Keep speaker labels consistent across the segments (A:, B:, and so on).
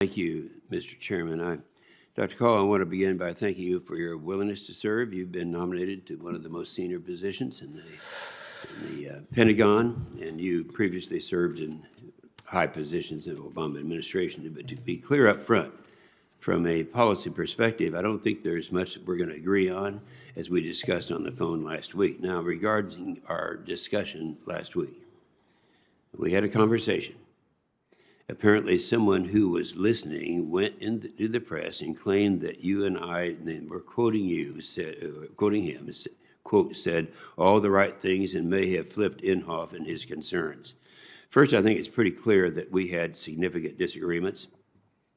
A: Thank you, Mr. Chairman. Dr. Call, I want to begin by thanking you for your willingness to serve. You've been nominated to one of the most senior positions in the Pentagon, and you previously served in high positions in the Obama administration. But to be clear up front, from a policy perspective, I don't think there's much that we're going to agree on, as we discussed on the phone last week. Now, regarding our discussion last week, we had a conversation. Apparently, someone who was listening went into the press and claimed that you and I, and we're quoting you, quoting him, quote, said all the right things and may have flipped Inhofe and his concerns. First, I think it's pretty clear that we had significant disagreements,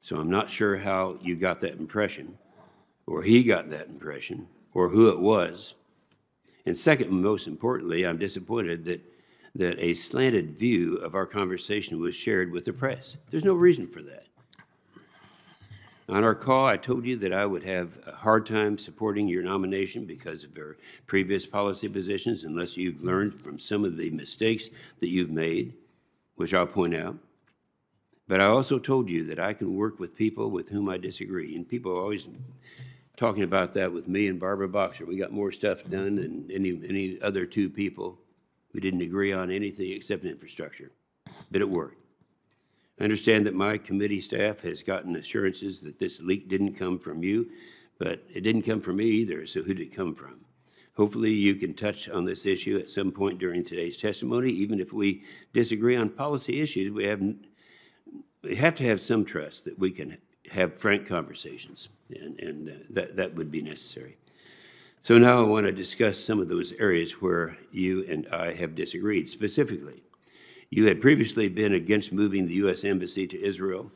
A: so I'm not sure how you got that impression, or he got that impression, or who it was. And second, and most importantly, I'm disappointed that a slanted view of our conversation was shared with the press. There's no reason for that. On our call, I told you that I would have a hard time supporting your nomination because of your previous policy positions unless you've learned from some of the mistakes that you've made, which I'll point out. But I also told you that I can work with people with whom I disagree, and people are always talking about that with me and Barbara Boxer. We got more stuff done than any other two people. We didn't agree on anything except infrastructure, but it worked. I understand that my committee staff has gotten assurances that this leak didn't come from you, but it didn't come from me either, so who did it come from? Hopefully you can touch on this issue at some point during today's testimony. Even if we disagree on policy issues, we have to have some trust that we can have frank conversations, and that would be necessary. So now I want to discuss some of those areas where you and I have disagreed. Specifically, you had previously been against moving the U.S. Embassy to Israel,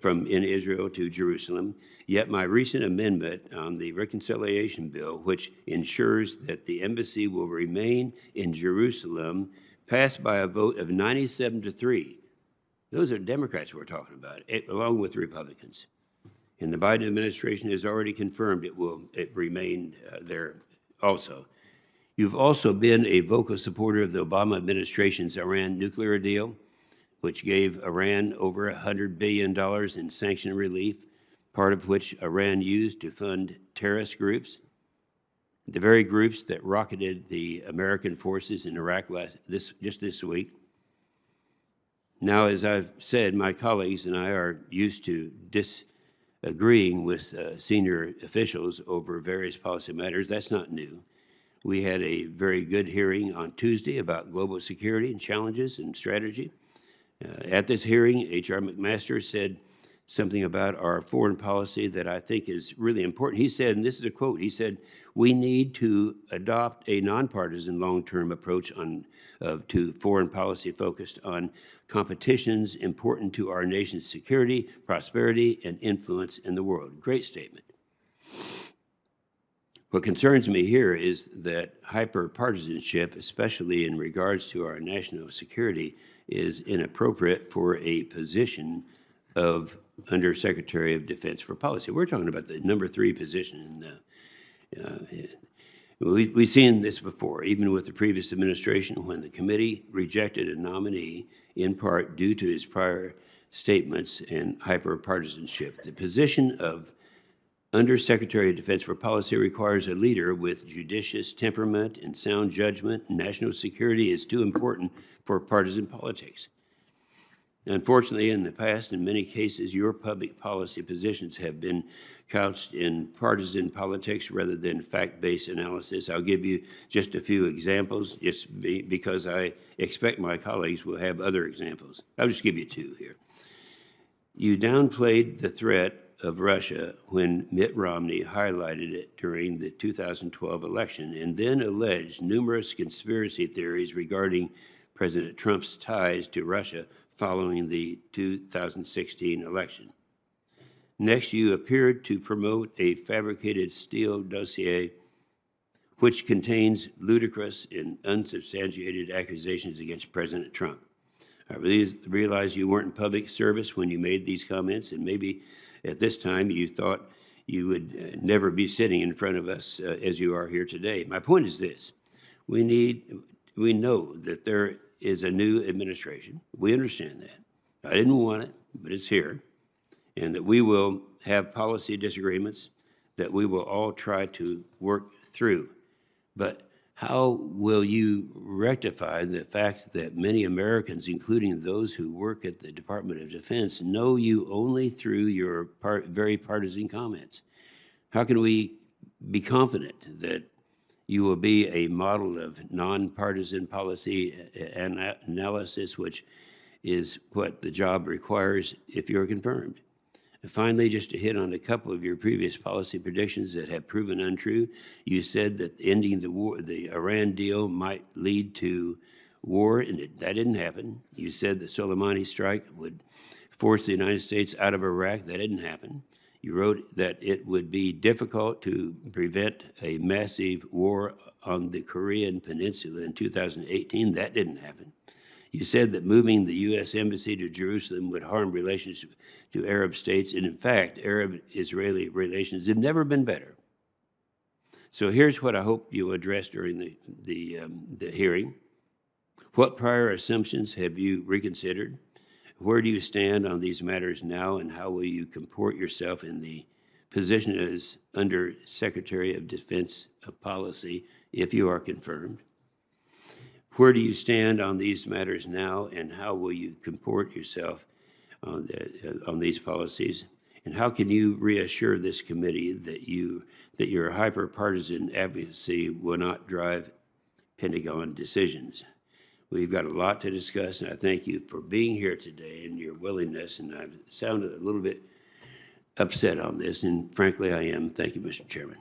A: from Israel to Jerusalem, yet my recent amendment on the reconciliation bill, which ensures that the embassy will remain in Jerusalem, passed by a vote of 97-3. Those are Democrats we're talking about, along with Republicans. And the Biden administration has already confirmed it will remain there also. You've also been a vocal supporter of the Obama administration's Iran nuclear deal, which gave Iran over $100 billion in sanction relief, part of which Iran used to fund terrorist groups, the very groups that rocketed the American forces in Iraq just this week. Now, as I've said, my colleagues and I are used to agreeing with senior officials over various policy matters. That's not new. We had a very good hearing on Tuesday about global security and challenges and strategy. At this hearing, H.R. McMaster said something about our foreign policy that I think is really important. He said, and this is a quote, he said, we need to adopt a nonpartisan long-term approach to foreign policy focused on competitions important to our nation's security, prosperity, and influence in the world. Great statement. What concerns me here is that hyper-partisanship, especially in regards to our national security, is inappropriate for a position of Undersecretary of Defense for Policy. We're talking about the number 3 position. We've seen this before, even with the previous administration, when the committee rejected a nominee in part due to his prior statements and hyper-partisanship. The position of Undersecretary of Defense for Policy requires a leader with judicious temperament and sound judgment. National security is too important for partisan politics. Unfortunately, in the past, in many cases, your public policy positions have been couched in partisan politics rather than fact-based analysis. I'll give you just a few examples, because I expect my colleagues will have other examples. I'll just give you 2 here. You downplayed the threat of Russia when Mitt Romney highlighted it during the 2012 election, and then alleged numerous conspiracy theories regarding President Trump's ties to Russia following the 2016 election. Next, you appeared to promote a fabricated Steele dossier which contains ludicrous and unsubstantiated accusations against President Trump. I realize you weren't in public service when you made these comments, and maybe at this time you thought you would never be sitting in front of us as you are here today. My point is this: we know that there is a new administration. We understand that. I didn't want it, but it's here. and that we will have policy disagreements that we will all try to work through. But how will you rectify the fact that many Americans, including those who work at the Department of Defense, know you only through your very partisan comments? How can we be confident that you will be a model of nonpartisan policy analysis, which is what the job requires if you're confirmed? And finally, just to hit on a couple of your previous policy predictions that have proven untrue, you said that ending the war, the Iran deal, might lead to war, and that didn't happen. You said the Soleimani strike would force the United States out of Iraq. That didn't happen. You wrote that it would be difficult to prevent a massive war on the Korean Peninsula in 2018. That didn't happen. You said that moving the U.S. Embassy to Jerusalem would harm relations to Arab states, and in fact, Arab-Israeli relations have never been better. So here's what I hope you'll address during the hearing. What prior assumptions have you reconsidered? Where do you stand on these matters now, and how will you comport yourself in the position as Under Secretary of Defense Policy if you are confirmed? Where do you stand on these matters now, and how will you comport yourself on these policies? And how can you reassure this committee that your hyper-partisan advocacy will not drive Pentagon decisions? We've got a lot to discuss, and I thank you for being here today and your willingness. And I've sounded a little bit upset on this, and frankly, I am. Thank you, Mr. Chairman.